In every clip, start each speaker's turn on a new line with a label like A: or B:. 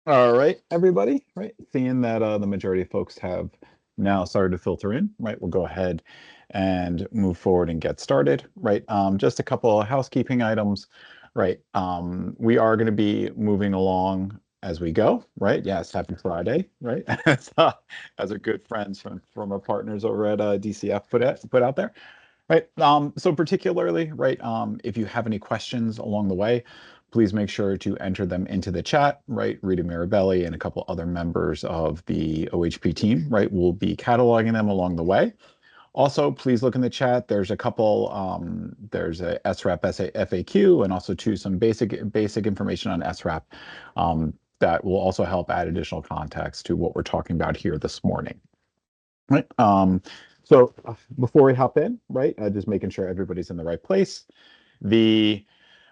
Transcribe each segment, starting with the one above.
A: All right, everybody, right? Seeing that the majority of folks have now started to filter in, right? We'll go ahead and move forward and get started, right? Just a couple of housekeeping items, right? We are going to be moving along as we go, right? Yes, happy Friday, right? As our good friends from our partners over at DCF put out there. Right. So particularly, right, if you have any questions along the way, please make sure to enter them into the chat, right? Rita Mirabelli and a couple other members of the OHP team, right, will be cataloging them along the way. Also, please look in the chat. There's a couple, there's a SRAP FAQ and also some basic information on SRAP that will also help add additional context to what we're talking about here this morning. Right. Before we hop in, right, just making sure everybody's in the right place. The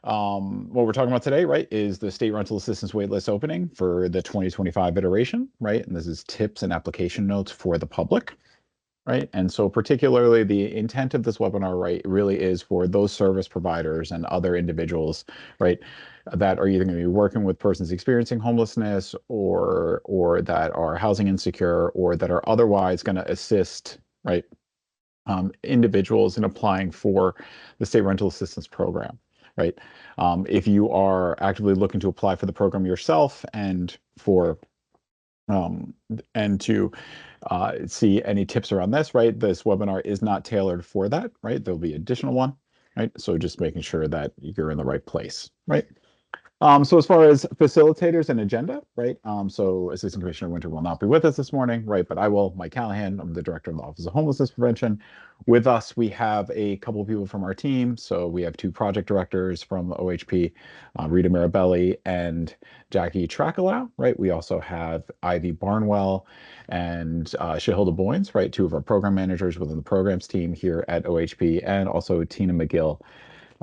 A: what we're talking about today, right, is the state rental assistance waitlist opening for the 2025 iteration, right? And this is tips and application notes for the public, right? And so particularly the intent of this webinar, right, really is for those service providers and other individuals, right, that are either going to be working with persons experiencing homelessness or that are housing insecure or that are otherwise going to assist, right, individuals in applying for the state rental assistance program, right? If you are actively looking to apply for the program yourself um, and to see any tips around this, right? This webinar is not tailored for that, right? There'll be additional one, right? So just making sure that you're in the right place, right? So as far as facilitators and agenda, right? So Assistant Commissioner Winter will not be with us this morning, right? But I will, Mike Callahan, I'm the Director of the Office of Homelessness Prevention. With us, we have a couple of people from our team. So we have two project directors from OHP, Rita Mirabelli and Jackie Tracalow, right? We also have Ivy Barnwell and Shahilda Boynes, right? Two of our program managers within the programs team here at OHP, and also Tina McGill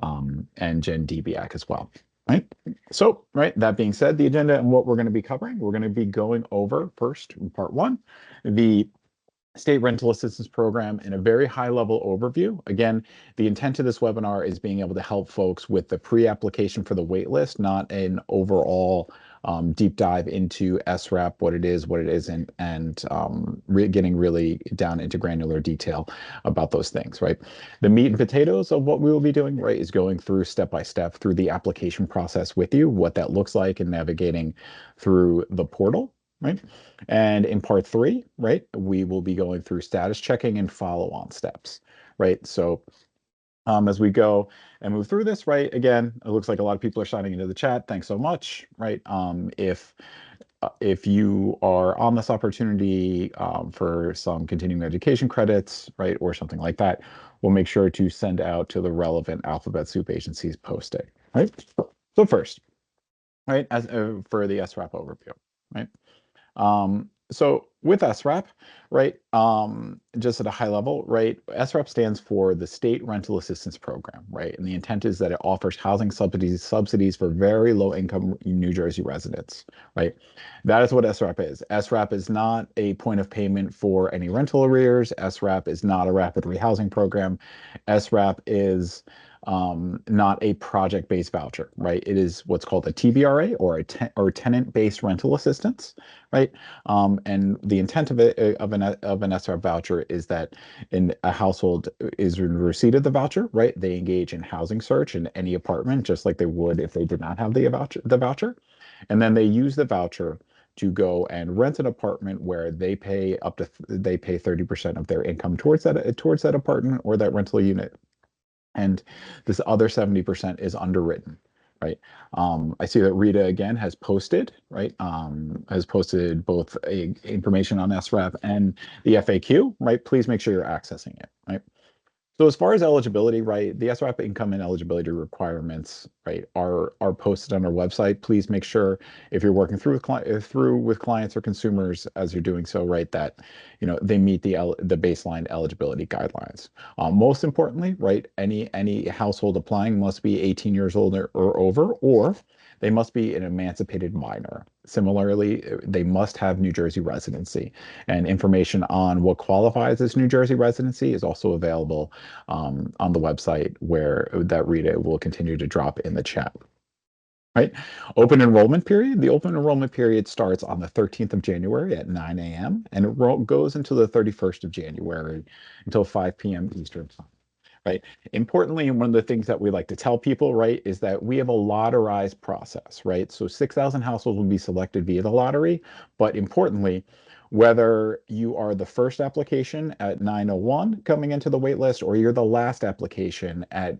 A: and Jen Debiak as well. Right. So, right, that being said, the agenda and what we're going to be covering, we're going to be going over first in part one, the state rental assistance program in a very high level overview. Again, the intent of this webinar is being able to help folks with the pre-application for the waitlist, not an overall deep dive into SRAP, what it is, what it isn't, and getting really down into granular detail about those things, right? The meat and potatoes of what we will be doing, right, is going through step by step through the application process with you, what that looks like, and navigating through the portal, right? And in part three, right, we will be going through status checking and follow-on steps, right? So as we go and move through this, right, again, it looks like a lot of people are signing into the chat. Thanks so much, right? If you are on this opportunity for some continuing education credits, right, or something like that, we'll make sure to send out to the relevant alphabet soup agencies posting, right? So first, right, as for the SRAP overview, right? So with SRAP, right, just at a high level, right, SRAP stands for the State Rental Assistance Program, right? And the intent is that it offers housing subsidies for very low income New Jersey residents, right? That is what SRAP is. SRAP is not a point of payment for any rental arrears. SRAP is not a rapid rehousing program. SRAP is not a project-based voucher, right? It is what's called a TBRA or tenant-based rental assistance, right? And the intent of an SRAP voucher is that a household is in receipt of the voucher, right? They engage in housing search in any apartment, just like they would if they did not have the voucher, and then they use the voucher to go and rent an apartment where they pay 30% of their income towards that apartment or that rental unit, and this other 70% is underwritten, right? I see that Rita again has posted, right? Has posted both information on SRAP and the FAQ, right? Please make sure you're accessing it, right? So as far as eligibility, right, the SRAP income and eligibility requirements, right, are posted on our website. Please make sure if you're working through with clients or consumers as you're doing so, right, that they meet the baseline eligibility guidelines. Most importantly, right, any household applying must be 18 years old or over, or they must be an emancipated minor. Similarly, they must have New Jersey residency. And information on what qualifies as New Jersey residency is also available on the website where that Rita will continue to drop in the chat. right? Open enrollment period. The open enrollment period starts on the 13th of January at 9 a.m. and it goes until the 31st of January until 5 p.m. Eastern time. Right. Importantly, and one of the things that we like to tell people, right, is that we have a lotterized process, right? So 6,000 households will be selected via the lottery, but importantly, whether you are the first application at 9:01 coming into the wait list, or you're the last application at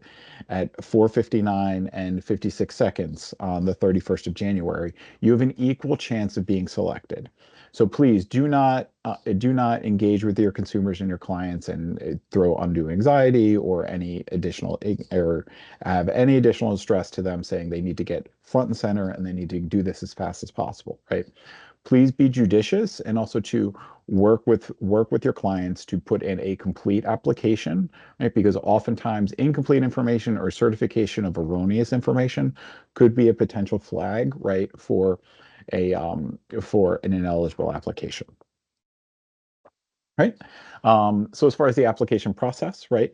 A: 4:59 and 56 seconds on the 31st of January, you have an equal chance of being selected. So please do not engage with your consumers and your clients and throw undue anxiety or any additional or have any additional stress to them saying they need to get front and center and they need to do this as fast as possible, right? Please be judicious and also to work with your clients to put in a complete application, right? Because oftentimes incomplete information or certification of erroneous information could be a potential flag, right, for an ineligible application, right? So as far as the application process, right?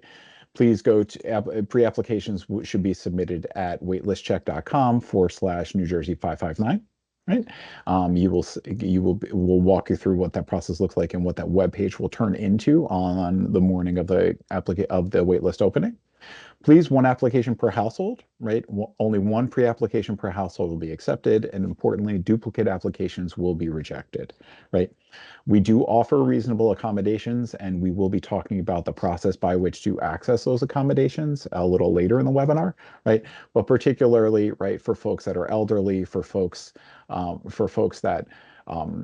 A: Please go to pre-applications should be submitted at waitlistcheck.com/New Jersey 559. Right. We'll walk you through what that process looks like and what that web page will turn into on the morning of the waitlist opening. Please, one application per household, right? Only one pre-application per household will be accepted, and importantly, duplicate applications will be rejected, right? We do offer reasonable accommodations, and we will be talking about the process by which to access those accommodations a little later in the webinar, right? But particularly, right, for folks that are elderly, for folks that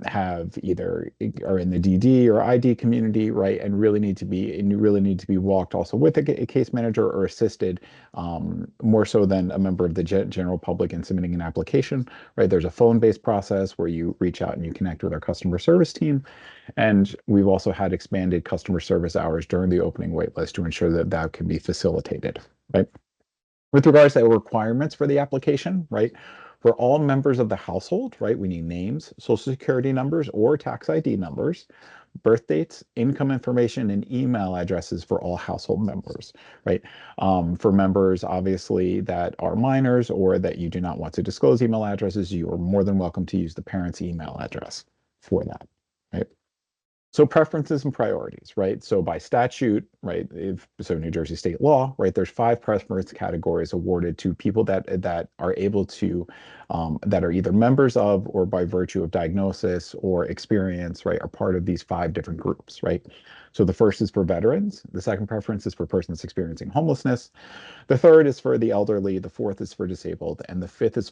A: have either are in the DD or ID community, right, and you really need to be walked also with a case manager or assisted more so than a member of the general public in submitting an application, right? There's a phone-based process where you reach out and you connect with our customer service team, and we've also had expanded customer service hours during the opening waitlist to ensure that that can be facilitated, right? With regards to requirements for the application, right? For all members of the household, right, we need names, social security numbers or tax ID numbers, birth dates, income information, and email addresses for all household members, right? For members, obviously, that are minors or that you do not want to disclose email addresses, you are more than welcome to use the parent's email address for that, right? So preferences and priorities, right? So by statute, right? New Jersey state law, right? There's 5 preference categories awarded to people that are able to, that are either members of or by virtue of diagnosis or experience, right? Are part of these 5 different groups, right? So the first is for veterans. The second preference is for persons experiencing homelessness. The third is for the elderly. The fourth is for disabled, and the fifth is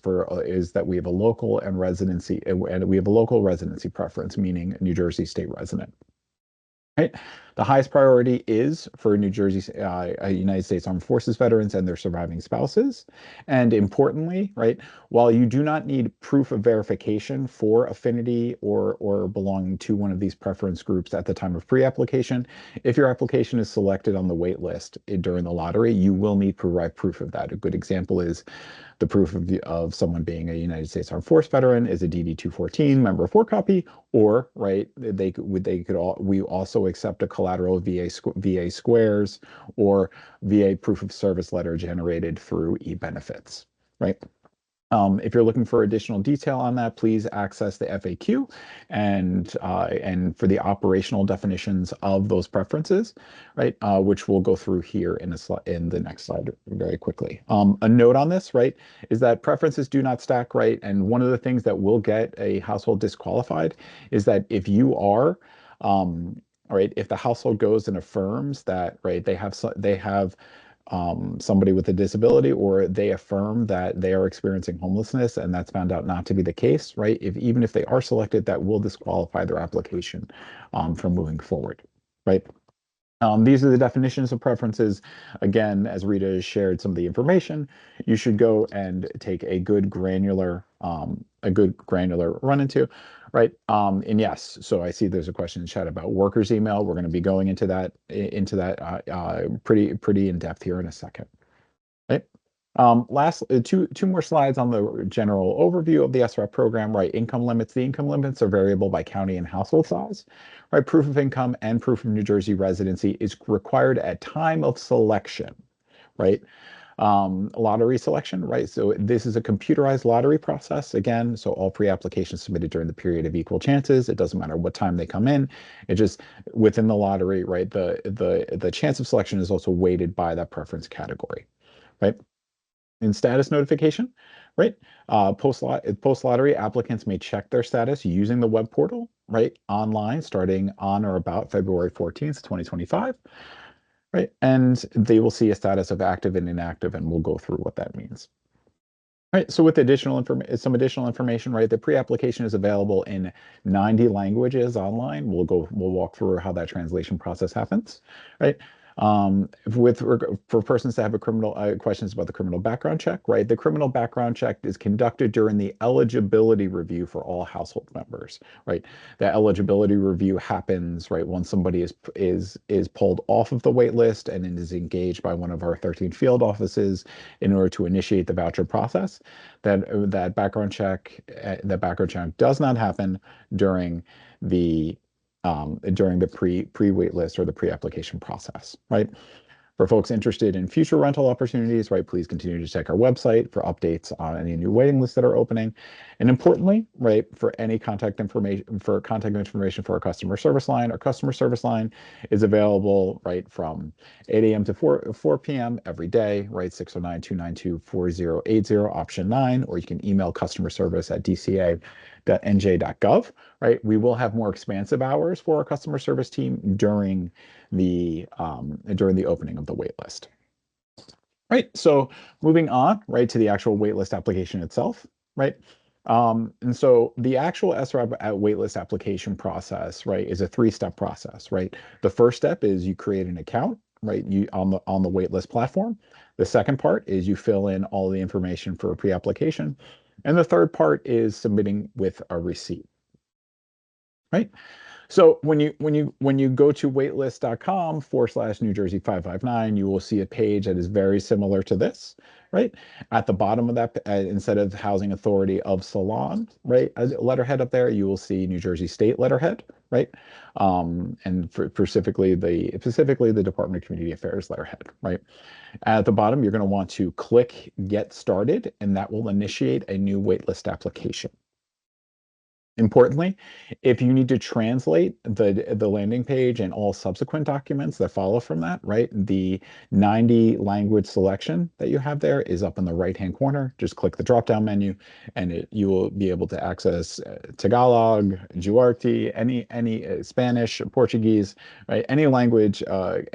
A: that we have a local and residency, and we have a local residency preference, meaning New Jersey state resident. Right. The highest priority is for New Jersey, United States Armed Forces veterans and their surviving spouses. And importantly, right, while you do not need proof of verification for affinity or belonging to one of these preference groups at the time of pre-application, if your application is selected on the wait list during the lottery, you will need to provide proof of that. A good example is the proof of someone being a United States Armed Force veteran is a DD 214 member 4 copy, or right, we also accept a collateral VA squares or VA proof of service letter generated through e-benefits, right? If you're looking for additional detail on that, please access the FAQ and for the operational definitions of those preferences, right, which we'll go through here in the next slide very quickly. A note on this, right, is that preferences do not stack, right, and one of the things that will get a household disqualified is that if you are right, if the household goes and affirms that, right, they have somebody with a disability, or they affirm that they are experiencing homelessness and that's found out not to be the case, right? Even if they are selected, that will disqualify their application from moving forward, right? These are the definitions of preferences. Again, as Rita has shared some of the information, you should go and take a good granular run into, right? And yes, so I see there's a question in chat about workers email. We're going to be going into that pretty in depth here in a second, right? Last two more slides on the general overview of the SRAP program, right? Income limits. The income limits are variable by county and household size, right? Proof of income and proof of New Jersey residency is required at time of selection, right? Lottery selection, right? So this is a computerized lottery process again. So all pre-applications submitted during the period of equal chances. It doesn't matter what time they come in. It just within the lottery, right? The chance of selection is also weighted by that preference category, right? In status notification, right? Post lottery applicants may check their status using the web portal, right? Online starting on or about February 14th, 2025, right? And they will see a status of active and inactive, and we'll go through what that means. Right, so with some additional information, right? The pre-application is available in 90 languages online. We'll walk through how that translation process happens, right? For persons that have a criminal questions about the criminal background check, right? The criminal background check is conducted during the eligibility review for all household members, right? That eligibility review happens, right, once somebody is pulled off of the wait list and is engaged by one of our 13 field offices in order to initiate the voucher process. That background check does not happen during the pre wait list or the pre application process, right? For folks interested in future rental opportunities, right, please continue to check our website for updates on any new waiting lists that are opening. And importantly, right, for any contact information for our customer service line is available right from 8 a.m. to 4 p.m. every day, right, 609-292-4080, option 9, or you can email customer service at dca.nj.gov, right? We will have more expansive hours for our customer service team during the opening of the waitlist. Right. So moving on, right, to the actual waitlist application itself, right? And so the actual SRAP waitlist application process, right, is a three-step process, right? The first step is you create an account, right, you on the waitlist platform. The second part is you fill in all the information for a pre-application. And the third part is submitting with a receipt, right? So when you go to waitlist.com/New Jersey 559, you will see a page that is very similar to this, right? At the bottom of that, instead of Housing Authority of Salon, right, a letterhead up there, you will see New Jersey State letterhead, right? And specifically the Department of Community Affairs letterhead, right? At the bottom, you're going to want to click Get Started, and that will initiate a new waitlist application. Importantly, if you need to translate the landing page and all subsequent documents that follow from that, right? The 90 language selection that you have there is up in the right-hand corner. Just click the drop-down menu, and you will be able to access Tagalog, Duarte, any Spanish, Portuguese, right? Any language um,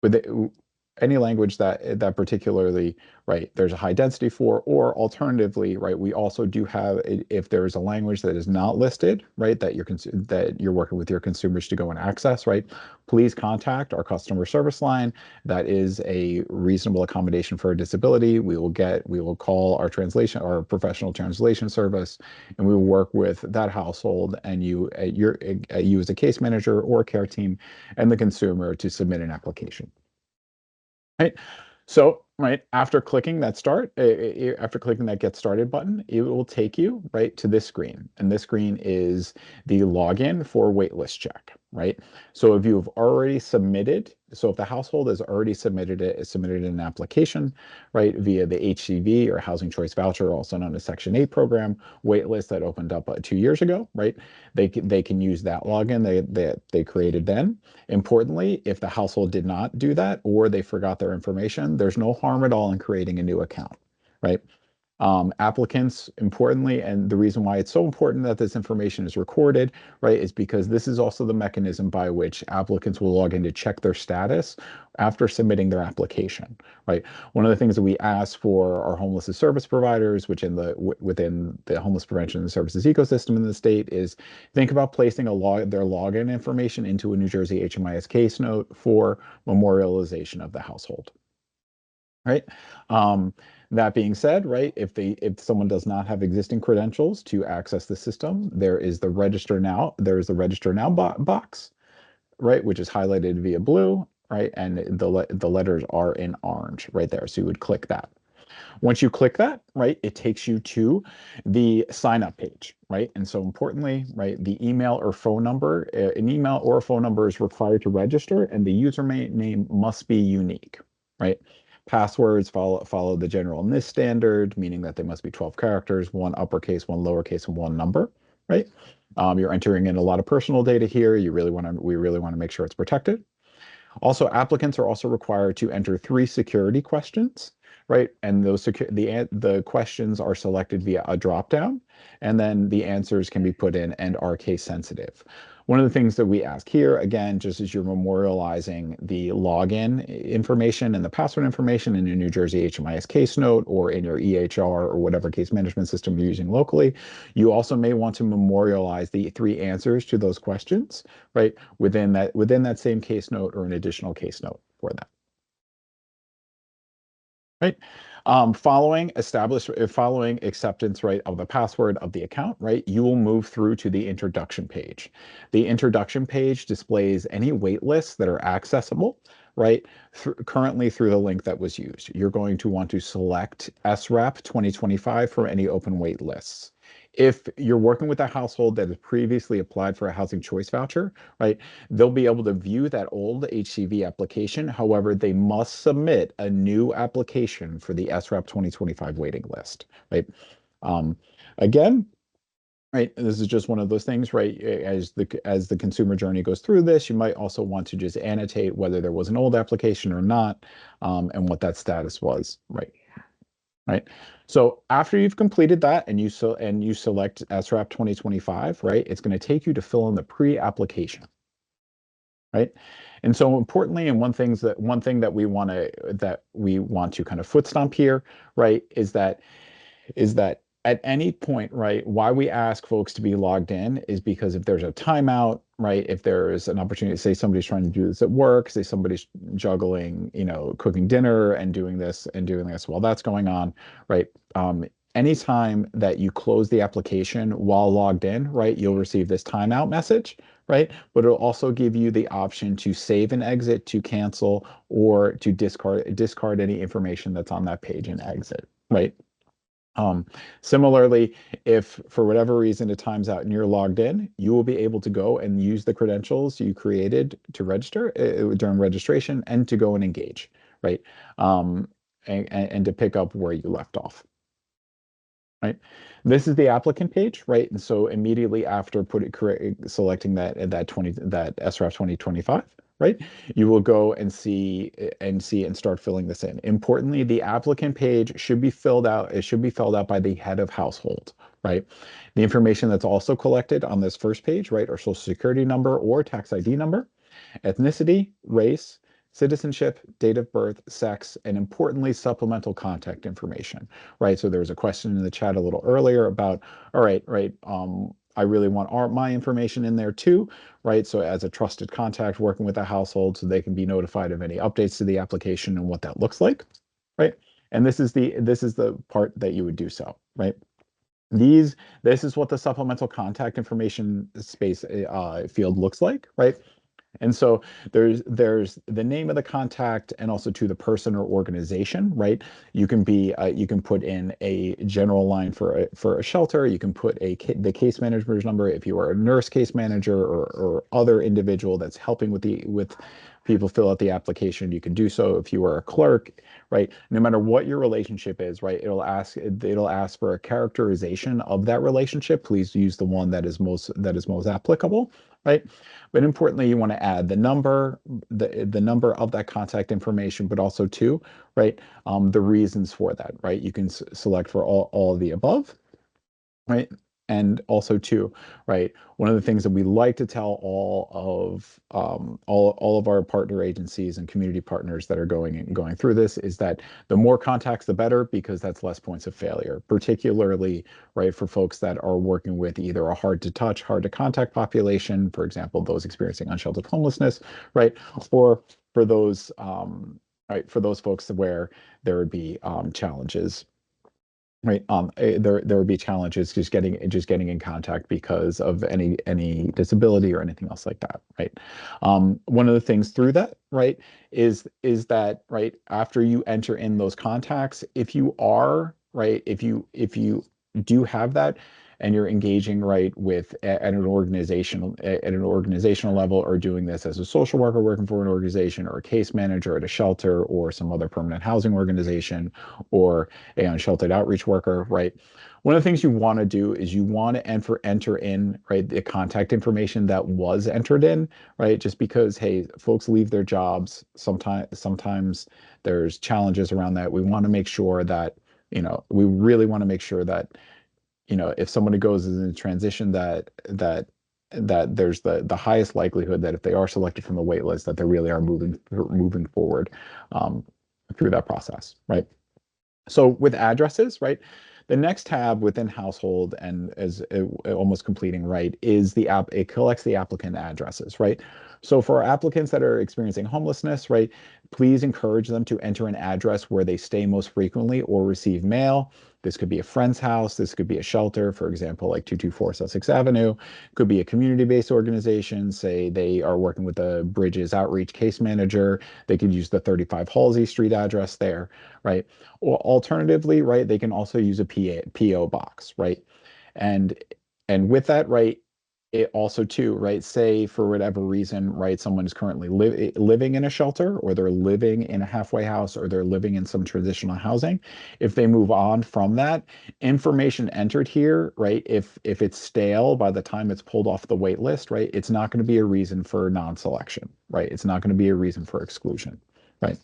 A: with any language that particularly, right, there's a high density for, or alternatively, right, we also do have, if there is a language that is not listed, right, that you're working with your consumers to go and access, right, please contact our customer service line. That is a reasonable accommodation for a disability. We will call our professional translation service, and we will work with that household and you as a case manager or care team and the consumer to submit an application. Right. So, right after clicking that Get Started button, it will take you right to this screen. And this screen is the login for waitlist check, right? So if you've already submitted, so if the household has already submitted an application, right, via the HCV or Housing Choice Voucher, also known as Section 8 program, waitlist that opened up 2 years ago, right? They can use that login they created then. Importantly, if the household did not do that or they forgot their information, there's no harm at all in creating a new account, right? Applicants, importantly, and the reason why it's so important that this information is recorded, right, is because this is also the mechanism by which applicants will log in to check their status after submitting their application, right? One of the things that we ask for our homelessness service providers, which within the homeless prevention and services ecosystem in the state, is think about placing their login information into a New Jersey HMIS case note for memorialization of the household, right? That being said, right, if someone does not have existing credentials to access the system, there is the Register Now box, right, which is highlighted via blue, right, and the letters are in orange right there. So you would click that. Once you click that, right, it takes you to the sign up page, right? And so importantly, right, the email or phone number, an email or a phone number is required to register, and the username must be unique, right? Passwords follow the general NIST standard, meaning that they must be 12 characters, one uppercase, one lowercase, and one number, right? You're entering in a lot of personal data here. We really want to make sure it's protected. Also, applicants are also required to enter 3 security questions, right? And the questions are selected via a dropdown, and then the answers can be put in and are case sensitive. One of the things that we ask here, again, just as you're memorializing the login information and the password information in your New Jersey HMIS case note or in your EHR or whatever case management system you're using locally, you also may want to memorialize the 3 answers to those questions, right? Within that same case note or an additional case note for that. Right. Following acceptance, right, of the password of the account, right, you will move through to the introduction page. The introduction page displays any wait lists that are accessible, right, currently through the link that was used. You're going to want to select SRAP 2025 for any open wait lists. If you're working with a household that has previously applied for a housing choice voucher, right, they'll be able to view that old HCV application. However, they must submit a new application for the SRAP 2025 waiting list, right? Um, Again, right, this is just one of those things, right? As the consumer journey goes through this, you might also want to just annotate whether there was an old application or not, and what that status was, right? Right. So after you've completed that and you select SRAP 2025, right, it's going to take you to fill in the pre-application, right? And so importantly, and one thing that we want to kind of foot stomp here, right, is that at any point, right, why we ask folks to be logged in is because if there's a timeout, right, if there's an opportunity, say somebody's trying to do this at work, say somebody's juggling, cooking dinner and doing this while that's going on, right? Anytime that you close the application while logged in, right, you'll receive this timeout message, right? But it'll also give you the option to save and exit, to cancel, or to discard any information that's on that page and exit, right? Similarly, if for whatever reason it times out and you're logged in, you will be able to go and use the credentials you created to register during registration and to go and engage, right? Um, and to pick up where you left off. Right. This is the applicant page, right? And so immediately after selecting that SRAF 2025, right? You will go and start filling this in. Importantly, the applicant page should be filled out. It should be filled out by the head of household, right? The information that's also collected on this first page, right, are social security number or tax ID number, ethnicity, race, citizenship, date of birth, sex, and importantly, supplemental contact information, right? So there was a question in the chat a little earlier about, all right, right, I really want my information in there too, right? So as a trusted contact working with a household, so they can be notified of any updates to the application and what that looks like, right? And this is the part that you would do so, right? This is what the supplemental contact information space field looks like, right? And so there's the name of the contact and also to the person or organization, right? You can put in a general line for a shelter. You can put the case manager's number if you are a nurse case manager or other individual that's helping with people fill out the application. You can do so if you are a clerk, right? No matter what your relationship is, right? It'll ask for a characterization of that relationship. Please use the one that is most applicable, right? But importantly, you want to add the number of that contact information, but also too, right? The reasons for that, right? You can select for all of the above, right? And also too, right? One of the things that we like to tell all of our partner agencies and community partners that are going through this is that the more contacts, the better, because that's less points of failure, particularly right for folks that are working with either a hard to touch, hard to contact population, for example, those experiencing unsheltered homelessness, right? Or for those right, for those folks where there would be challenges right? There would be challenges just getting in contact because of any disability or anything else like that, right? One of the things through that, right, is that right after you enter in those contacts, if you are right, if you do have that, and you're engaging right with at an organizational level, or doing this as a social worker working for an organization, or a case manager at a shelter, or some other permanent housing organization, or a unsheltered outreach worker, right? One of the things you want to do is you want to enter in, right, the contact information that was entered in, right? Just because, hey, folks leave their jobs, sometimes there's challenges around that. We want to make sure that, we really want to make sure that, if somebody goes in a transition, that there's the highest likelihood that if they are selected from the wait list, that they really are moving forward um, through that process, right? So with addresses, right, the next tab within household, and as almost completing, right, is the app. It collects the applicant addresses, right? So for applicants that are experiencing homelessness, right, please encourage them to enter an address where they stay most frequently or receive mail. This could be a friend's house. This could be a shelter, for example, like 224 Sussex Avenue. Could be a community-based organization. Say they are working with a Bridges Outreach case manager. They could use the 35 Halsey Street address there, right? Or alternatively, right, they can also use a PO box, right? And and with that, right, it also too, right, say for whatever reason, right, someone is currently living in a shelter, or they're living in a halfway house, or they're living in some transitional housing. If they move on from that, information entered here, right, if it's stale by the time it's pulled off the wait list, right, it's not going to be a reason for non-selection, right? It's not going to be a reason for exclusion, right?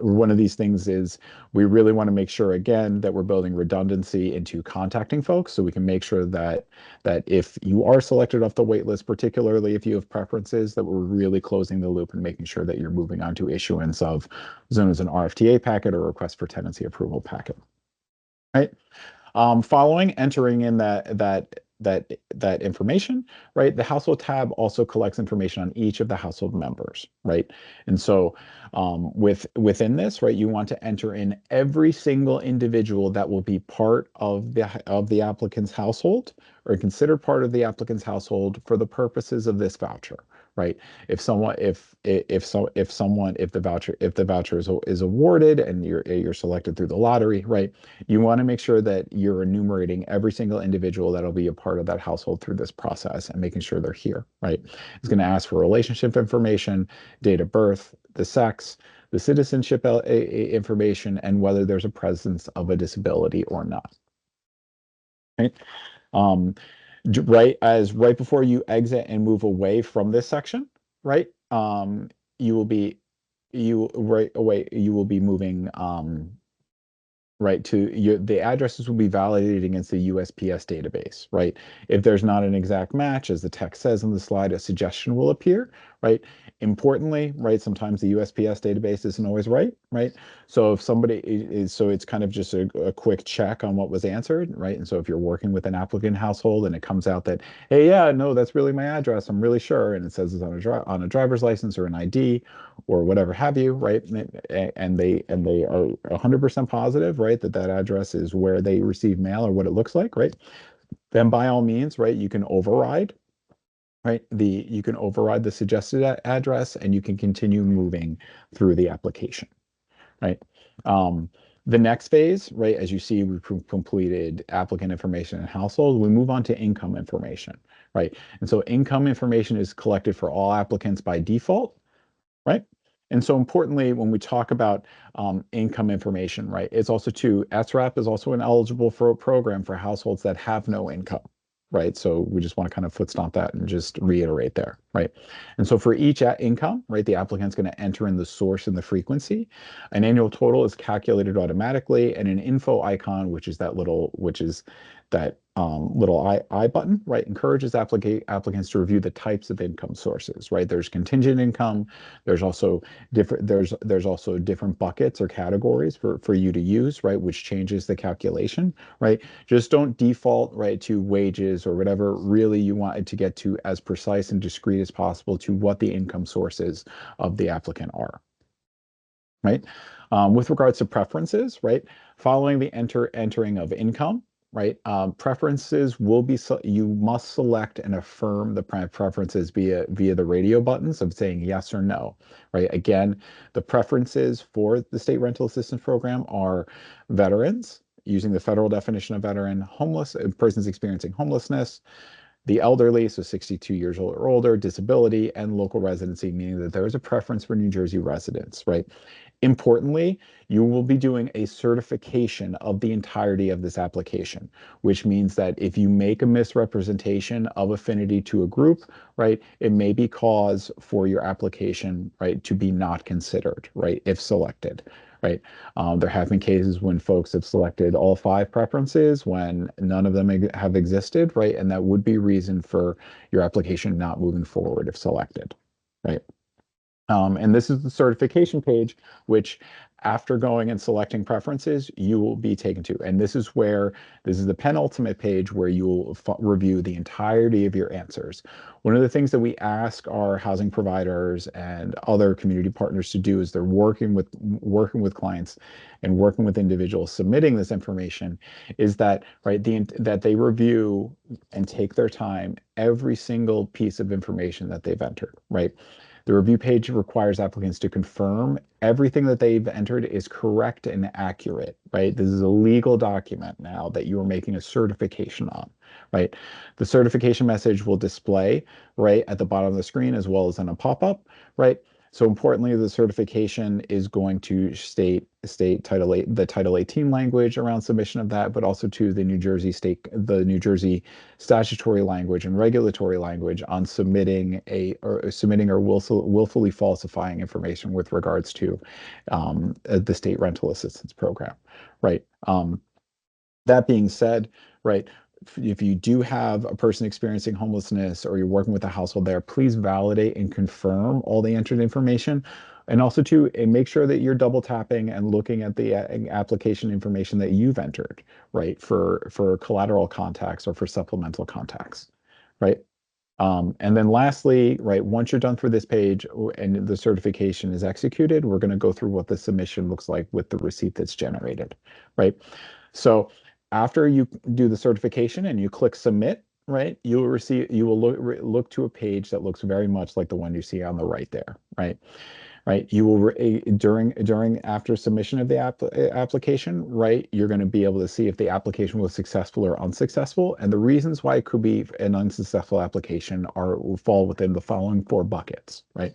A: One of these things is we really want to make sure, again, that we're building redundancy into contacting folks, so we can make sure that if you are selected off the wait list, particularly if you have preferences, that we're really closing the loop and making sure that you're moving on to issuance of zone as an RFTA packet or request for tenancy approval packet, right? Following entering in that information, right? The household tab also collects information on each of the household members, right? And so, within this, right, you want to enter in every single individual that will be part of the applicant's household, or considered part of the applicant's household for the purposes of this voucher, right? If the voucher is awarded and you're selected through the lottery, right? You want to make sure that you're enumerating every single individual that'll be a part of that household through this process, and making sure they're here, right? It's going to ask for relationship information, date of birth, the sex, the citizenship information, and whether there's a presence of a disability or not, right? Um, right before you exit and move away from this section, right? You will be you right away you will be moving right to the addresses will be validated against the USPS database, right? If there's not an exact match, as the text says on the slide, a suggestion will appear, right? Importantly, right, sometimes the USPS database isn't always right, right? So if somebody is, so it's kind of just a quick check on what was answered, right? And so if you're working with an applicant household and it comes out that, hey, yeah, no, that's really my address, I'm really sure, and it says it's on a driver's license or an ID, or whatever have you, right? And they are 100% positive, right, that address is where they receive mail, or what it looks like, right? Then by all means, right, you can override, right? You can override the suggested address, and you can continue moving through the application, right? Um, the next phase, right, as you see, we've completed applicant information and household. We move on to income information, right? And so income information is collected for all applicants by default, right? And so importantly, when we talk about income information, right, it's also too, SRAP is also an eligible for a program for households that have no income, right? So we just want to kind of foot stomp that and just reiterate there, right? And so for each income, right, the applicant's going to enter in the source and the frequency. An annual total is calculated automatically, and an info icon, which is that little I button, right, encourages applicants to review the types of income sources, right? There's contingent income. There's also different buckets or categories for you to use, right, which changes the calculation, right? Just don't default, right, to wages or whatever. Really, you want it to get to as precise and discrete as possible to what the income sources of the applicant are. right? With regards to preferences, right? Following the entering of income, right? Preferences will be, you must select and affirm the preferences via the radio buttons of saying yes or no, right? Again, the preferences for the state rental assistance program are veterans, using the federal definition of veteran, homeless, persons experiencing homelessness, the elderly, so 62 years old or older, disability, and local residency, meaning that there is a preference for New Jersey residents, right? Importantly, you will be doing a certification of the entirety of this application, which means that if you make a misrepresentation of affinity to a group, right, it may be cause for your application, right, to be not considered, right, if selected, right? There have been cases when folks have selected all 5 preferences when none of them have existed, right? And that would be reason for your application not moving forward if selected, right? And this is the certification page, which after going and selecting preferences, you will be taken to. And this is the penultimate page where you will review the entirety of your answers. One of the things that we ask our housing providers and other community partners to do is they're working with clients and working with individuals submitting this information is that, right, that they review and take their time every single piece of information that they've entered, right? The review page requires applicants to confirm everything that they've entered is correct and accurate, right? This is a legal document now that you are making a certification on, right? The certification message will display right at the bottom of the screen as well as in a pop-up, right? So importantly, the certification is going to state the Title 18 language around submission of that, but also to the New Jersey statutory language and regulatory language on submitting or willfully falsifying information with regards to the state rental assistance program, right? That being said, right, if you do have a person experiencing homelessness or you're working with a household there, please validate and confirm all the entered information. And also to make sure that you're double tapping and looking at the application information that you've entered, right, for collateral contacts or for supplemental contacts, right? And then lastly, right, once you're done for this page and the certification is executed, we're going to go through what the submission looks like with the receipt that's generated, right? So after you do the certification and you click submit, right, you will look to a page that looks very much like the one you see on the right there, right? Right, you will after submission of the application, right, you're going to be able to see if the application was successful or unsuccessful, and the reasons why it could be an unsuccessful application will fall within the following 4 buckets, right?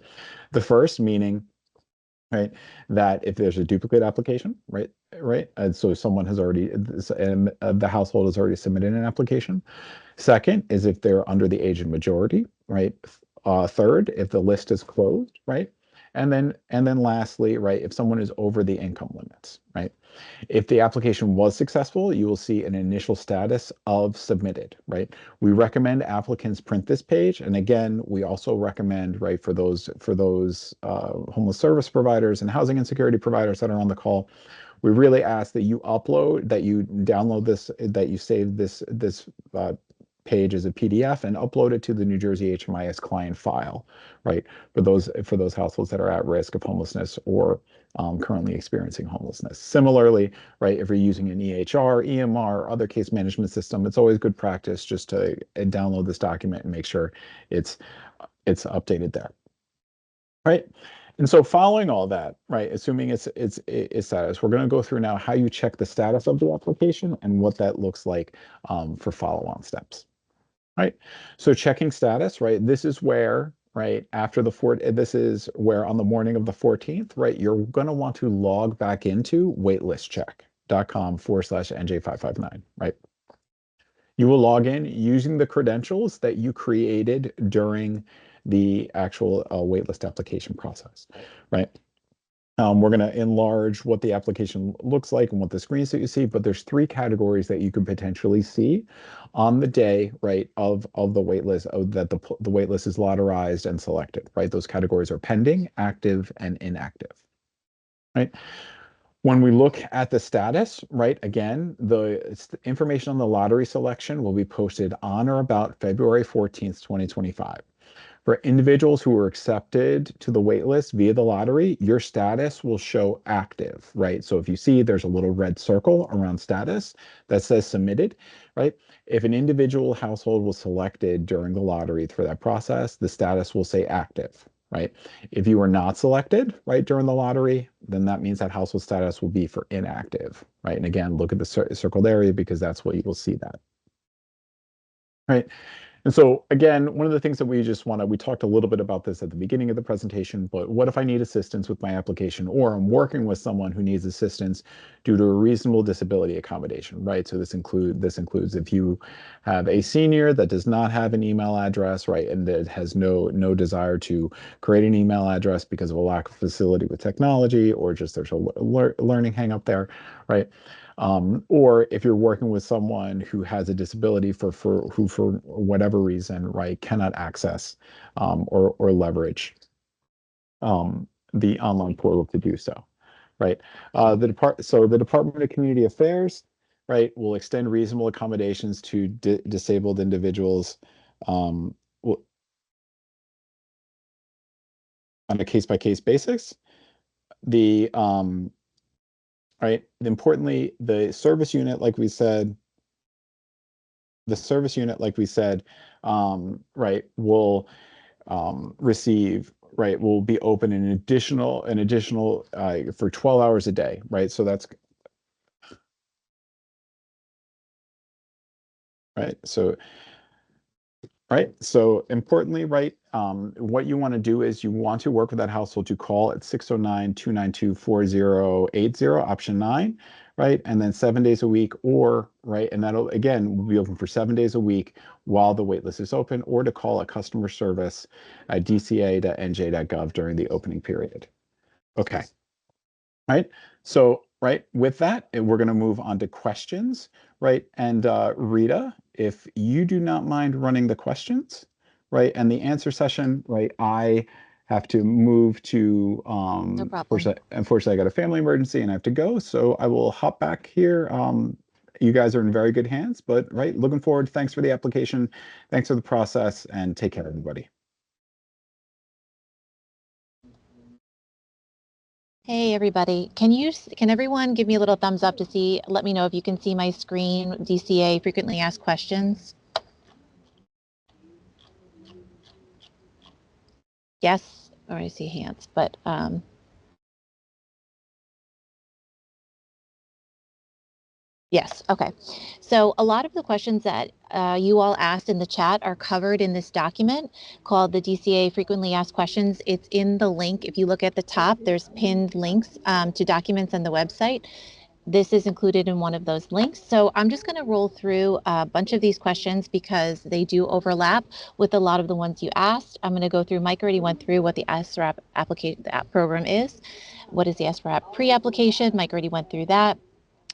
A: The first meaning, right, that if there's a duplicate application, right, and so someone has already, the household has already submitted an application. Second is if they're under the age of majority, right? Third, if the list is closed, right? And then lastly, right, if someone is over the income limits, right? If the application was successful, you will see an initial status of submitted, right? We recommend applicants print this page. And again, we also recommend, right, for those homeless service providers and housing insecurity providers that are on the call, we really ask that you download this, that you save this page as a PDF and upload it to the New Jersey HMIS client file, right? For those households that are at risk of homelessness or currently experiencing homelessness. Similarly, right, if you're using an EHR, EMR, or other case management system, it's always good practice just to download this document and make sure it's updated there, right? And so following all that, right, assuming it's status, we're going to go through now how you check the status of the application and what that looks like for follow-on steps. Right. So checking status, right? This is where, right, this is where on the morning of the 14th, right, you're going to want to log back into waitlistcheck.com/NJ559, right? You will log in using the credentials that you created during the actual waitlist application process, right? We're going to enlarge what the application looks like and what the screens that you see, but there's 3 categories that you could potentially see on the day, right, of the waitlist, that the waitlist is lotterized and selected, right? Those categories are pending, active, and inactive, right? When we look at the status, right, again, the information on the lottery selection will be posted on or about February 14th, 2025. For individuals who were accepted to the wait list via the lottery, your status will show active, right? So if you see there's a little red circle around status that says submitted, right? If an individual household was selected during the lottery for that process, the status will say active, right? If you were not selected, right, during the lottery, then that means that household status will be for inactive, right? And again, look at the circled area because that's what you will see that, right? And so again, one of the things that we talked a little bit about this at the beginning of the presentation, but what if I need assistance with my application or I'm working with someone who needs assistance due to a reasonable disability accommodation, right? So this includes if you have a senior that does not have an email address, right, and that has no desire to create an email address because of a lack of facility with technology or just there's a learning hang up there, right? Or if you're working with someone who has a disability who for whatever reason, right, cannot access or leverage the online portal to do so, right? The Department of Community Affairs, right, will extend reasonable accommodations to disabled individuals um, on a case-by-case basis. The right, importantly, the service unit, like we said, right, will will be open an additional for 12 hours a day, right? So that's right. So importantly, right, what you want to do is you want to work with that household to call at 609-292-4080, option 9, right? And then 7 days a week, or, right, and that'll, again, will be open for 7 days a week while the waitlist is open, or to call a customer service at dca.nj.gov during the opening period. Okay. Right. So, right, with that, we're going to move on to questions, right? And Rita, if you do not mind running the questions, right, and the answer session, right, I have to move to,
B: No problem.
A: unfortunately, I got a family emergency and I have to go. So I will hop back here. You guys are in very good hands, but right, looking forward. Thanks for the application. Thanks for the process and take care, everybody.
B: Hey, everybody. Can everyone give me a little thumbs up to see, let me know if you can see my screen, DCA frequently asked questions. Yes, or I see hands, but yes, okay. So a lot of the questions that you all asked in the chat are covered in this document called the DCA Frequently Asked Questions. It's in the link. If you look at the top, there's pinned links to documents on the website. This is included in one of those links. So I'm just going to roll through a bunch of these questions because they do overlap with a lot of the ones you asked. I'm going to go through, Mike already went through what the SRAP application, the app program is. What is the SRAP pre-application? Mike already went through that.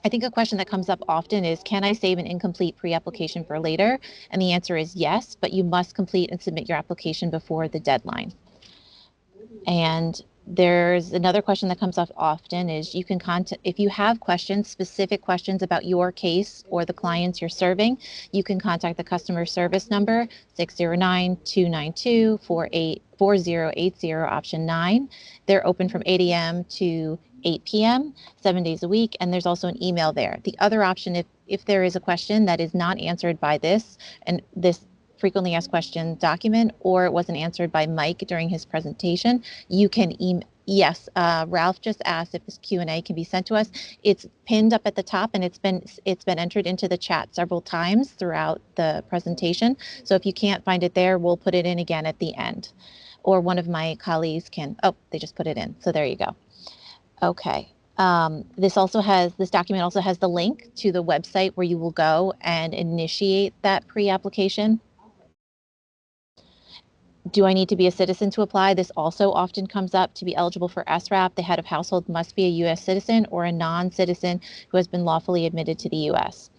B: I think a question that comes up often is, can I save an incomplete pre-application for later? And the answer is yes, but you must complete and submit your application before the deadline. And there's another question that comes up often is you can contact, if you have questions, specific questions about your case or the clients you're serving, you can contact the customer service number 609-292-4080, option 9. They're open from 8 a.m. to 8 p.m., 7 days a week, and there's also an email there. The other option, if there is a question that is not answered by this, and this frequently asked question document, or it wasn't answered by Mike during his presentation, you can email. Yes, Ralph just asked if this Q&A can be sent to us. It's pinned up at the top, and it's been entered into the chat several times throughout the presentation. So if you can't find it there, we'll put it in again at the end, or one of my colleagues can. Oh, they just put it in. So there you go. Okay. This document also has the link to the website where you will go and initiate that pre-application. Do I need to be a citizen to apply? This also often comes up. To be eligible for SRAP, the head of household must be a U.S. citizen or a non-citizen who has been lawfully admitted to the U.S.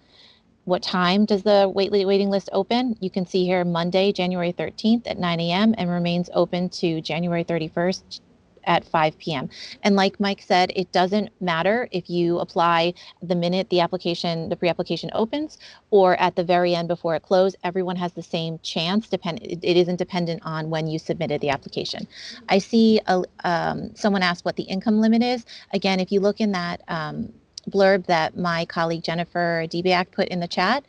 B: What time does the waiting list open? You can see here Monday, January 13th at 9 a.m. and remains open to January 31st at 5 p.m. And like Mike said, it doesn't matter if you apply the minute the pre-application opens, or at the very end before it closed. Everyone has the same chance. It isn't dependent on when you submitted the application. I see someone asked what the income limit is. Again, if you look in that blurb that my colleague Jennifer Debiak put in the chat,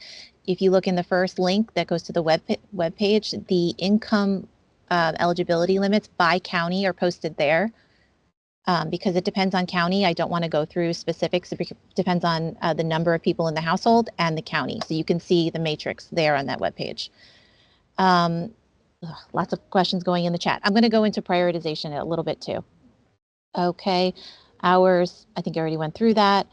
B: if you look in the first link that goes to the web page, the income eligibility limits by county are posted there. Because it depends on county. I don't want to go through specifics. It depends on the number of people in the household and the county. So you can see the matrix there on that webpage. Lots of questions going in the chat. I'm going to go into prioritization a little bit too. Okay, hours, I think I already went through that.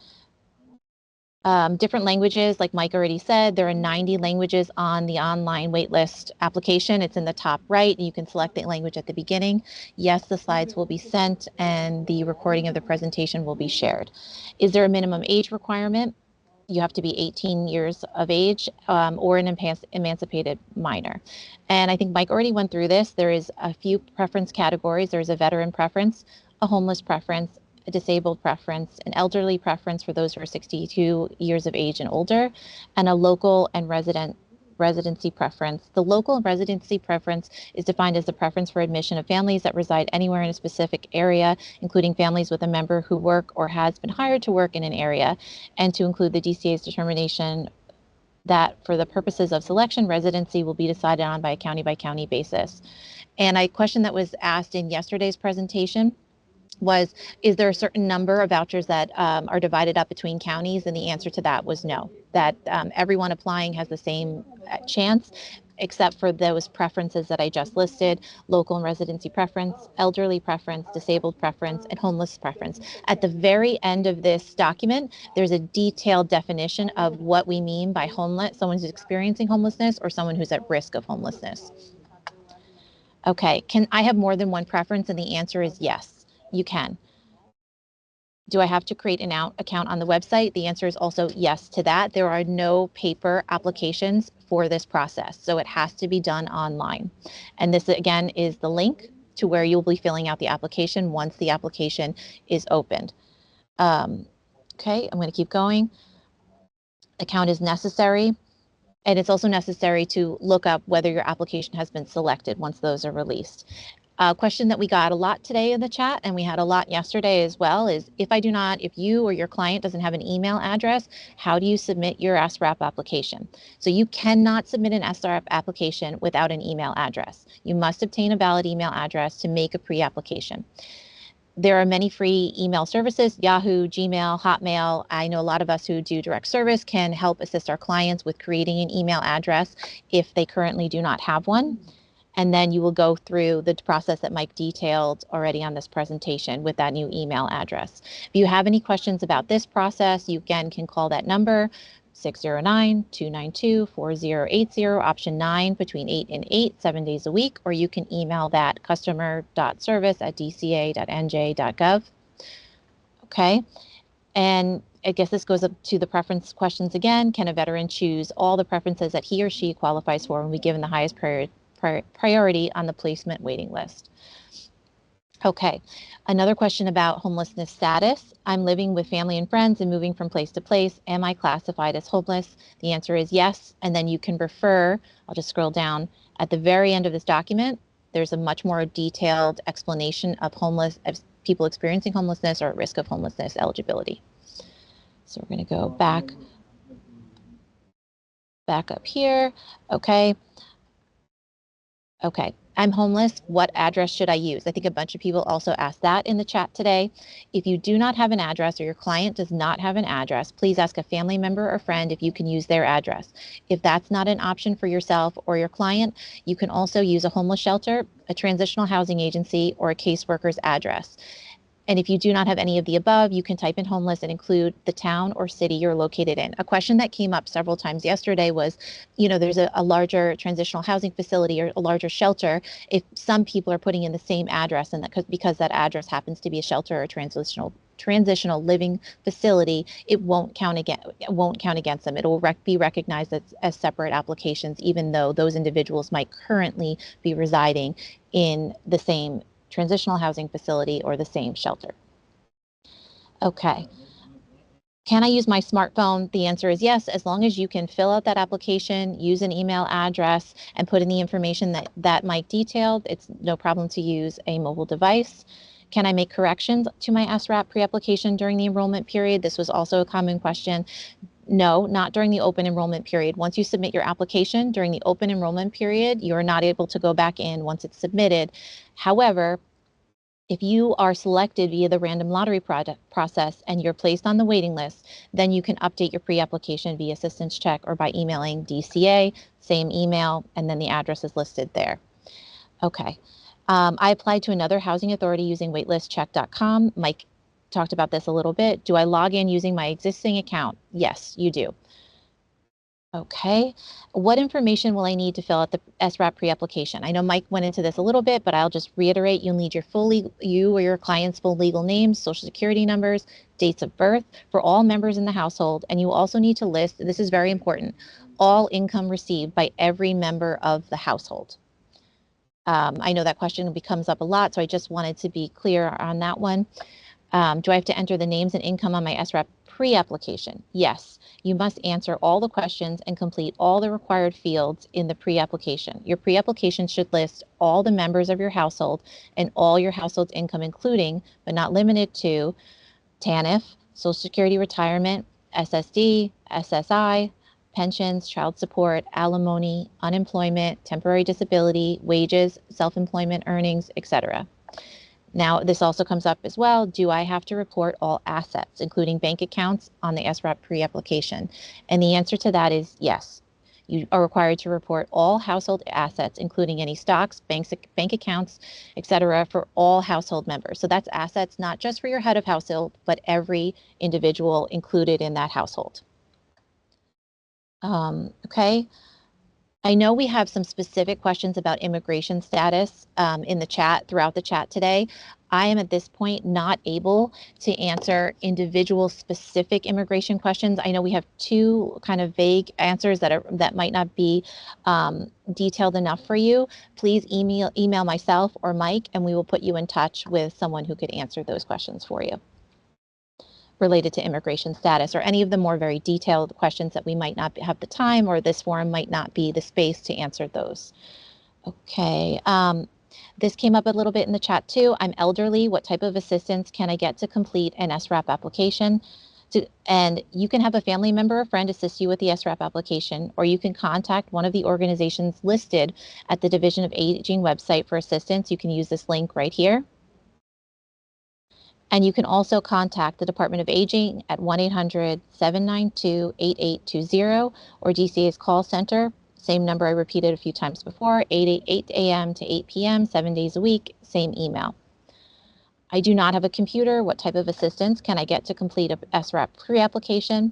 B: Different languages, like Mike already said, there are 90 languages on the online waitlist application. It's in the top right. You can select the language at the beginning. Yes, the slides will be sent and the recording of the presentation will be shared. Is there a minimum age requirement? You have to be 18 years of age or an emancipated minor. And I think Mike already went through this. There is a few preference categories. There's a veteran preference, a homeless preference, a disabled preference, an elderly preference for those who are 62 years of age and older, and a local and residency preference. The local and residency preference is defined as the preference for admission of families that reside anywhere in a specific area, including families with a member who work or has been hired to work in an area, and to include the DCA's determination that for the purposes of selection, residency will be decided on by a county basis. And a question that was asked in yesterday's presentation was, is there a certain number of vouchers that are divided up between counties? And the answer to that was no, that everyone applying has the same chance, except for those preferences that I just listed: local and residency preference, elderly preference, disabled preference, and homeless preference. At the very end of this document, there's a detailed definition of what we mean by homeless, someone who's experiencing homelessness or someone who's at risk of homelessness. Okay, can I have more than one preference? And the answer is yes, you can. Do I have to create an account on the website? The answer is also yes to that. There are no paper applications for this process, so it has to be done online. And this, again, is the link to where you'll be filling out the application once the application is opened. Okay, I'm going to keep going. Account is necessary. And it's also necessary to look up whether your application has been selected once those are released. A question that we got a lot today in the chat, and we had a lot yesterday as well, is if you or your client doesn't have an email address, how do you submit your SRAP application? So you cannot submit an SRAP application without an email address. You must obtain a valid email address to make a pre-application. There are many free email services: Yahoo, Gmail, Hotmail. I know a lot of us who do direct service can help assist our clients with creating an email address if they currently do not have one. And then you will go through the process that Mike detailed already on this presentation with that new email address. If you have any questions about this process, you again can call that number, 609-292-4080, option 9, between 8 and 8, 7 days a week, or you can email that customer.service@dca.nj.gov. Okay, and I guess this goes up to the preference questions again. Can a veteran choose all the preferences that he or she qualifies for and be given the highest priority on the placement waiting list? Okay, another question about homelessness status. I'm living with family and friends and moving from place to place. Am I classified as homeless? The answer is yes. And then you can refer, I'll just scroll down, at the very end of this document, there's a much more detailed explanation of people experiencing homelessness or at risk of homelessness eligibility. So we're going to go back up here. Okay. Okay, I'm homeless. What address should I use? I think a bunch of people also asked that in the chat today. If you do not have an address or your client does not have an address, please ask a family member or friend if you can use their address. If that's not an option for yourself or your client, you can also use a homeless shelter, a transitional housing agency, or a caseworker's address. And if you do not have any of the above, you can type in homeless and include the town or city you're located in. A question that came up several times yesterday was, there's a larger transitional housing facility or a larger shelter. If some people are putting in the same address, and because that address happens to be a shelter or a transitional living facility, it won't count against them. It will be recognized as separate applications, even though those individuals might currently be residing in the same transitional housing facility, or the same shelter. Okay. Can I use my smartphone? The answer is yes, as long as you can fill out that application, use an email address, and put in the information that Mike detailed. It's no problem to use a mobile device. Can I make corrections to my SRAP pre-application during the enrollment period? This was also a common question. No, not during the open enrollment period. Once you submit your application during the open enrollment period, you're not able to go back in once it's submitted. However, if you are selected via the random lottery process and you're placed on the waiting list, then you can update your pre-application via assistance check or by emailing DCA, same email, and then the address is listed there. Okay. I applied to another housing authority using waitlistcheck.com. Mike talked about this a little bit. Do I log in using my existing account? Yes, you do. Okay. What information will I need to fill out the SRAP pre-application? I know Mike went into this a little bit, but I'll just reiterate. You'll need you or your client's full legal names, social security numbers, dates of birth for all members in the household. And you also need to list, this is very important, all income received by every member of the household. I know that question comes up a lot, so I just wanted to be clear on that one. Do I have to enter the names and income on my SRAP pre-application? Yes. You must answer all the questions and complete all the required fields in the pre-application. Your pre-application should list all the members of your household and all your household's income, including, but not limited to, TANF, Social Security retirement, SSD, SSI, pensions, child support, alimony, unemployment, temporary disability, wages, self-employment earnings, etc. Now, this also comes up as well. Do I have to report all assets, including bank accounts, on the SRAP pre-application? And the answer to that is yes. You are required to report all household assets, including any stocks, bank accounts, etc., for all household members. So that's assets not just for your head of household, but every individual included in that household. Okay. I know we have some specific questions about immigration status in the chat, throughout the chat today. I am at this point not able to answer individual specific immigration questions. I know we have two kind of vague answers that might not be detailed enough for you. Please email myself or Mike, and we will put you in touch with someone who could answer those questions for you related to immigration status, or any of the more very detailed questions that we might not have the time, or this forum might not be the space to answer those. Okay. This came up a little bit in the chat too. I'm elderly. What type of assistance can I get to complete an SRAP application? And you can have a family member or friend assist you with the SRAP application, or you can contact one of the organizations listed at the Division of Aging website for assistance. You can use this link right here. And you can also contact the Department of Aging at 1-800-792-8820 or DCA's call center. Same number I repeated a few times before, 8 a.m. to 8 p.m., 7 days a week, same email. I do not have a computer. What type of assistance can I get to complete a SRAP pre-application?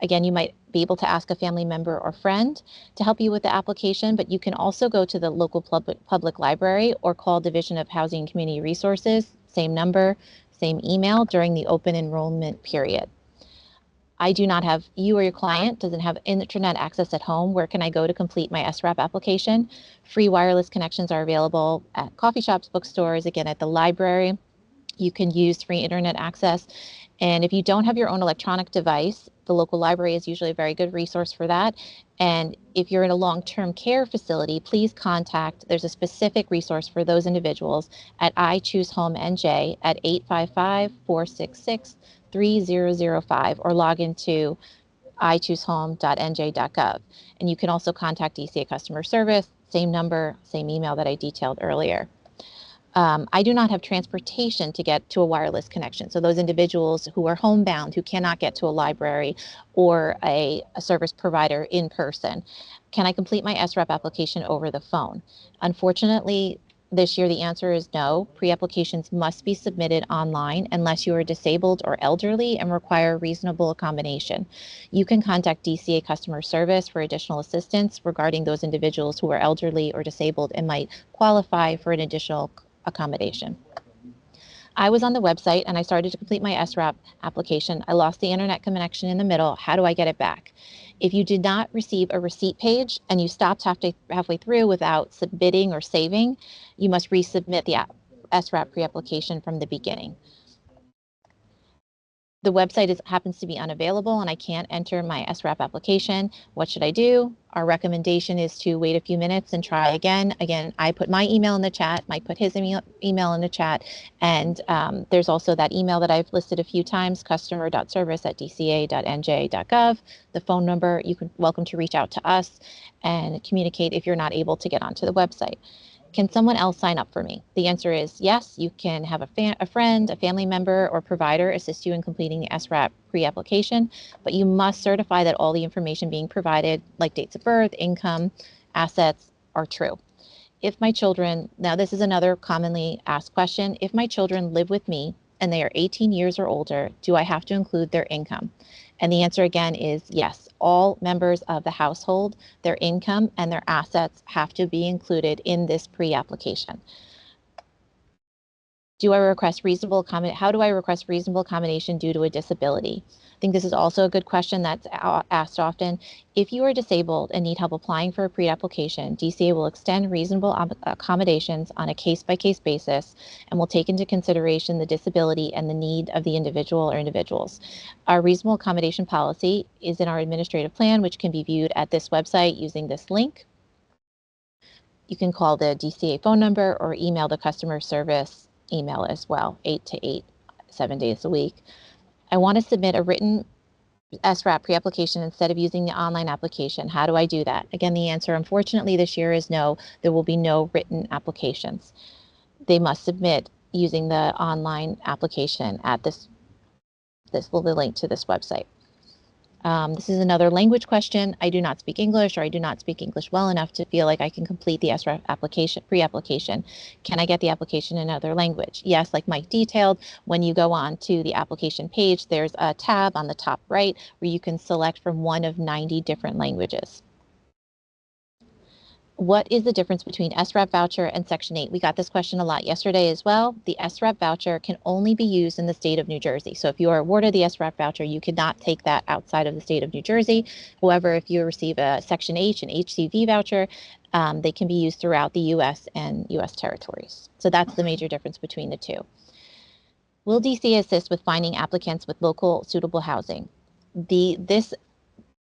B: Again, you might be able to ask a family member or friend to help you with the application, but you can also go to the local public library or call Division of Housing and Community Resources, same number, same email, during the open enrollment period. I do not have, you or your client doesn't have internet access at home. Where can I go to complete my SRAP application? Free wireless connections are available at coffee shops, bookstores, again at the library. You can use free internet access. And if you don't have your own electronic device, the local library is usually a very good resource for that. And if you're in a long-term care facility, please contact, there's a specific resource for those individuals at I Choose Home NJ at 855-466-3005, or log into ichoosehome.nj.gov. And you can also contact DCA customer service, same number, same email that I detailed earlier. I do not have transportation to get to a wireless connection. So those individuals who are homebound, who cannot get to a library or a service provider in person, can I complete my SRAP application over the phone? Unfortunately, this year the answer is no. Pre-applications must be submitted online unless you are disabled or elderly and require reasonable accommodation. You can contact DCA customer service for additional assistance regarding those individuals who are elderly or disabled and might qualify for an additional accommodation. I was on the website and I started to complete my SRAP application. I lost the internet connection in the middle. How do I get it back? If you did not receive a receipt page and you stopped halfway through without submitting or saving, you must resubmit SRAP pre-application from the beginning. The website happens to be unavailable and I can't enter my SRAP application. What should I do? Our recommendation is to wait a few minutes and try again. Again, I put my email in the chat, Mike put his email in the chat, and there's also that email that I've listed a few times, customer.service@dca.nj.gov. The phone number, you can welcome to reach out to us and communicate if you're not able to get onto the website. Can someone else sign up for me? The answer is yes. You can have a friend, a family member, or provider assist you in completing the SRAP pre-application, but you must certify that all the information being provided, like dates of birth, income, assets, are true. If my children, now this is another commonly asked question, if my children live with me and they are 18 years or older, do I have to include their income? And the answer again is yes. All members of the household, their income and their assets have to be included in this pre-application. Do I request reasonable how do I request reasonable accommodation due to a disability? I think this is also a good question that's asked often. If you are disabled and need help applying for a pre-application, DCA will extend reasonable accommodations on a case-by-case basis and will take into consideration the disability and the need of the individual or individuals. Our reasonable accommodation policy is in our administrative plan, which can be viewed at this website using this link. You can call the DCA phone number or email the customer service email as well, 8 to 8, 7 days a week. I want to submit a written SRAP pre-application instead of using the online application. How do I do that? Again, the answer, unfortunately, this year is no. There will be no written applications. They must submit using the online application at this will be linked to this website. This is another language question. I do not speak English, or I do not speak English well enough to feel like I can complete the SRAP application, pre-application. Can I get the application in another language? Yes, like Mike detailed, when you go on to the application page, there's a tab on the top right where you can select from one of 90 different languages. What is the difference between SRAP voucher and Section 8? We got this question a lot yesterday as well. The SRAP voucher can only be used in the state of New Jersey. So if you are awarded the SRAP voucher, you cannot take that outside of the state of New Jersey. However, if you receive a Section H and HCV voucher, they can be used throughout the U.S. and U.S. territories. So that's the major difference between the two. Will DC assist with finding applicants with local suitable housing?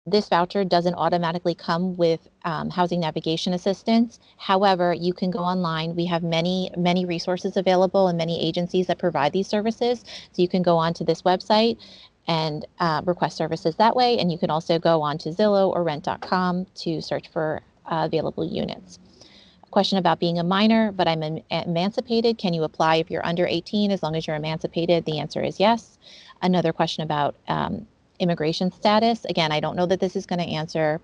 B: This voucher doesn't automatically come with housing navigation assistance. However, you can go online. We have many resources available and many agencies that provide these services. So you can go onto this website and request services that way. And you can also go on to Zillow or rent.com to search for available units. A question about being a minor, but I'm emancipated. Can you apply if you're under 18 as long as you're emancipated? The answer is yes. Another question about immigration status. Again, I don't know that this is going to answer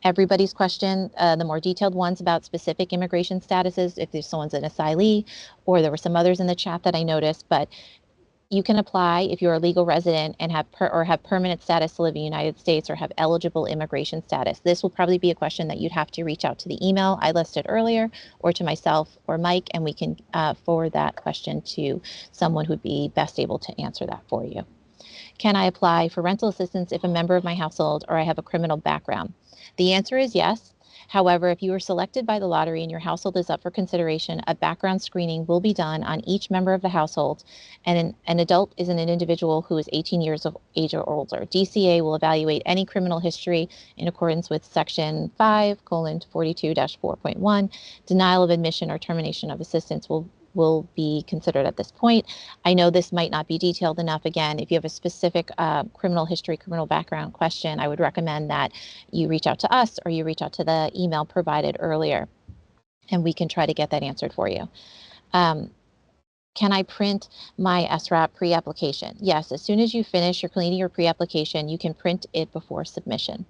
B: everybody's question. The more detailed ones about specific immigration statuses, if there's someone's an asylee, or there were some others in the chat that I noticed, but you can apply if you're a legal resident and have permanent status to live in the United States or have eligible immigration status. This will probably be a question that you'd have to reach out to the email I listed earlier, or to myself or Mike, and we can forward that question to someone who'd be best able to answer that for you. Can I apply for rental assistance if a member of my household or I have a criminal background? The answer is yes. However, if you are selected by the lottery and your household is up for consideration, a background screening will be done on each member of the household, and an adult is an individual who is 18 years of age or older. DCA will evaluate any criminal history in accordance with Section 5:42-4.1. Denial of admission or termination of assistance will be considered at this point. I know this might not be detailed enough. Again, if you have a specific criminal history, criminal background question, I would recommend that you reach out to us or you reach out to the email provided earlier, and we can try to get that answered for you. Can I print my SRAP pre-application? Yes, as soon as you finish your cleaning your pre-application, you can print it before submission.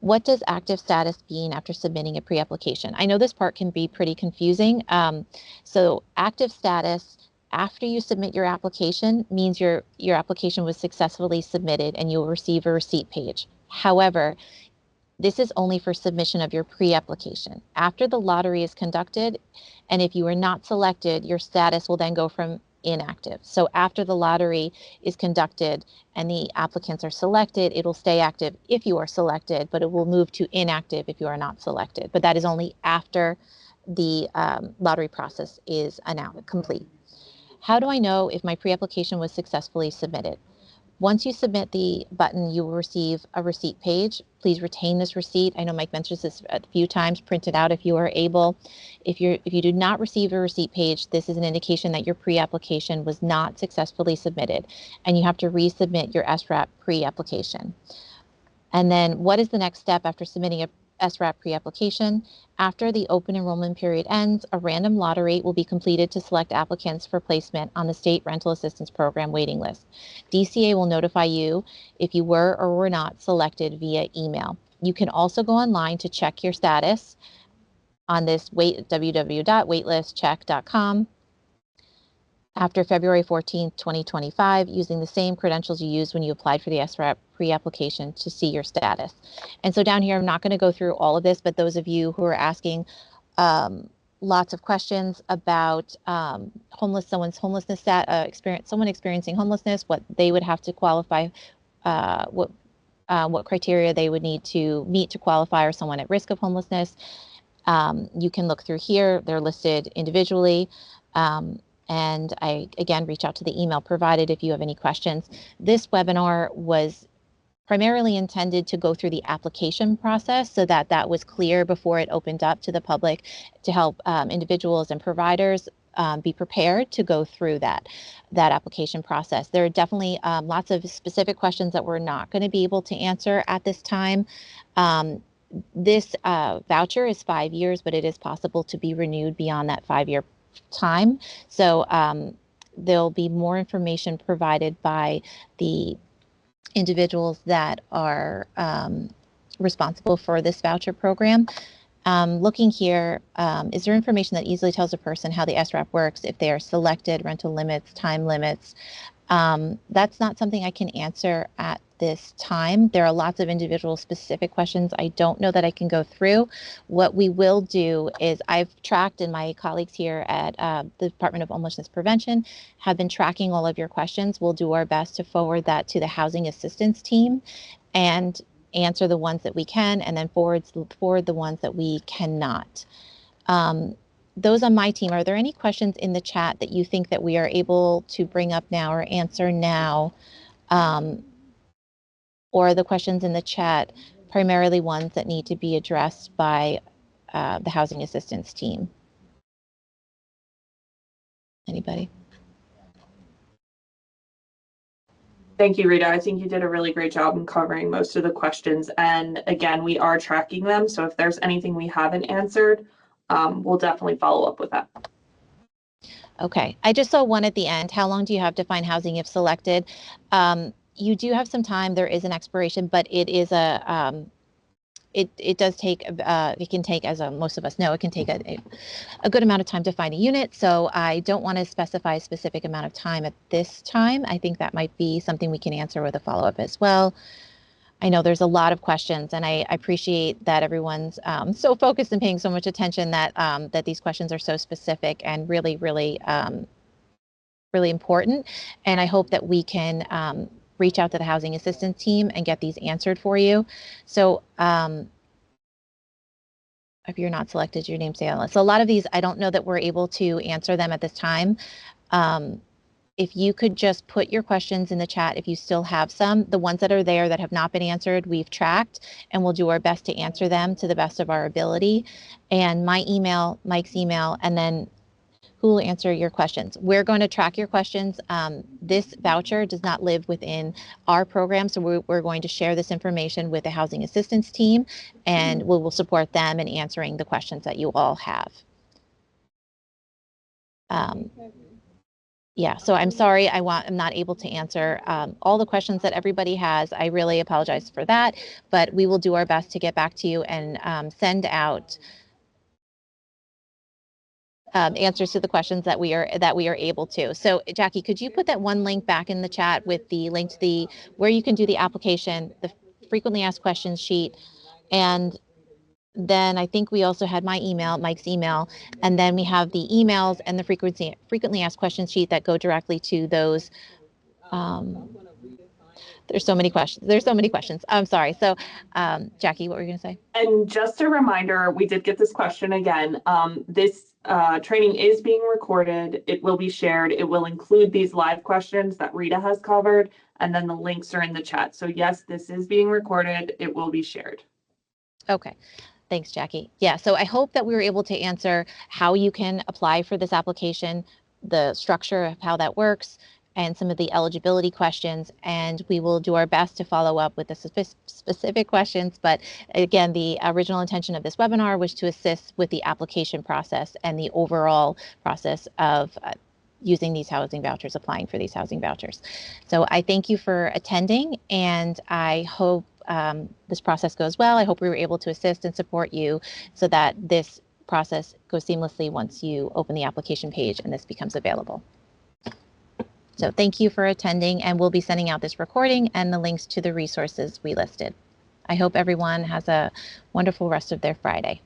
B: What does active status mean after submitting a pre-application? I know this part can be pretty confusing. So active status after you submit your application means your application was successfully submitted and you'll receive a receipt page. However, this is only for submission of your pre-application. After the lottery is conducted, and if you are not selected, your status will then go from inactive. So after the lottery is conducted and the applicants are selected, it will stay active if you are selected, but it will move to inactive if you are not selected. But that is only after the lottery process is now complete. How do I know if my pre-application was successfully submitted? Once you submit the button, you will receive a receipt page. Please retain this receipt. I know Mike mentions this a few times. Print it out if you are able. If you do not receive a receipt page, this is an indication that your pre-application was not successfully submitted, and you have to resubmit your SRAP pre-application. And then what is the next step after submitting a SRAP pre-application? After the open enrollment period ends, a random lottery will be completed to select applicants for placement on the State Rental Assistance Program waiting list. DCA will notify you if you were or were not selected via email. You can also go online to check your status on this www.waitlistcheck.com after February 14th, 2025, using the same credentials you used when you applied for the SRAP pre-application to see your status. And so down here, I'm not going to go through all of this, but those of you who are asking lots of questions about someone's homelessness experience, someone experiencing homelessness, what they would have to qualify, what criteria they would need to meet to qualify, or someone at risk of homelessness. You can look through here. They're listed individually. And I, again, reach out to the email provided if you have any questions. This webinar was primarily intended to go through the application process so that that was clear before it opened up to the public, to help individuals and providers be prepared to go through that application process. There are definitely lots of specific questions that we're not going to be able to answer at this time. This voucher is 5 years, but it is possible to be renewed beyond that 5-year time. So there'll be more information provided by the individuals that are responsible for this voucher program. Looking here, is there information that easily tells a person how the SRAP works if they are selected, rental limits, time limits? That's not something I can answer at this time. There are lots of individual specific questions I don't know that I can go through. What we will do is I've tracked, and my colleagues here at the Department of Homelessness Prevention have been tracking all of your questions. We'll do our best to forward that to the housing assistance team and answer the ones that we can, and then forward the ones that we cannot. Those on my team, are there any questions in the chat that you think that we are able to bring up now or answer now? Or are the questions in the chat primarily ones that need to be addressed by the housing assistance team? Anybody?
C: Thank you, Rita. I think you did a really great job in covering most of the questions. And again, we are tracking them. So if there's anything we haven't answered, we'll definitely follow up with that.
B: Okay. I just saw one at the end. How long do you have to find housing if selected? You do have some time. There is an expiration, but it is it does take, it can take, as most of us know, it can take a good amount of time to find a unit. So I don't want to specify a specific amount of time at this time. I think that might be something we can answer with a follow-up as well. I know there's a lot of questions, and I appreciate that everyone's so focused and paying so much attention that that these questions are so specific and really, really, really important. And I hope that we can reach out to the housing assistance team and get these answered for you. So if you're not selected, your name stay on the list. So a lot of these, I don't know that we're able to answer them at this time. If you could just put your questions in the chat, if you still have some, the ones that are there that have not been answered, we've tracked, and we'll do our best to answer them to the best of our ability. And my email, Mike's email, and then who will answer your questions. We're going to track your questions. This voucher does not live within our program, so we're going to share this information with the housing assistance team, and we will support them in answering the questions that you all have. Yeah, so I'm sorry, I'm not able to answer all the questions that everybody has. I really apologize for that, but we will do our best to get back to you and send out answers to the questions that we are able to. So Jackie, could you put that one link back in the chat with the link to the where you can do the application, the frequently asked questions sheet, and then I think we also had my email, Mike's email, and then we have the emails and the frequently asked questions sheet that go directly to those There's so many questions. There's so many questions. I'm sorry. So, Jackie, what were you going to say?
C: And just a reminder, we did get this question again. This training is being recorded. It will be shared. It will include these live questions that Rita has covered, and then the links are in the chat. So yes, this is being recorded. It will be shared.
B: Okay. Thanks, Jackie. Yeah, so I hope that we were able to answer how you can apply for this application, the structure of how that works, and some of the eligibility questions. And we will do our best to follow up with the specific questions. But again, the original intention of this webinar was to assist with the application process and the overall process of using these housing vouchers, applying for these housing vouchers. So I thank you for attending, and I hope this process goes well. I hope we were able to assist and support you so that this process goes seamlessly once you open the application page and this becomes available. So thank you for attending, and we'll be sending out this recording and the links to the resources we listed. I hope everyone has a wonderful rest of their Friday.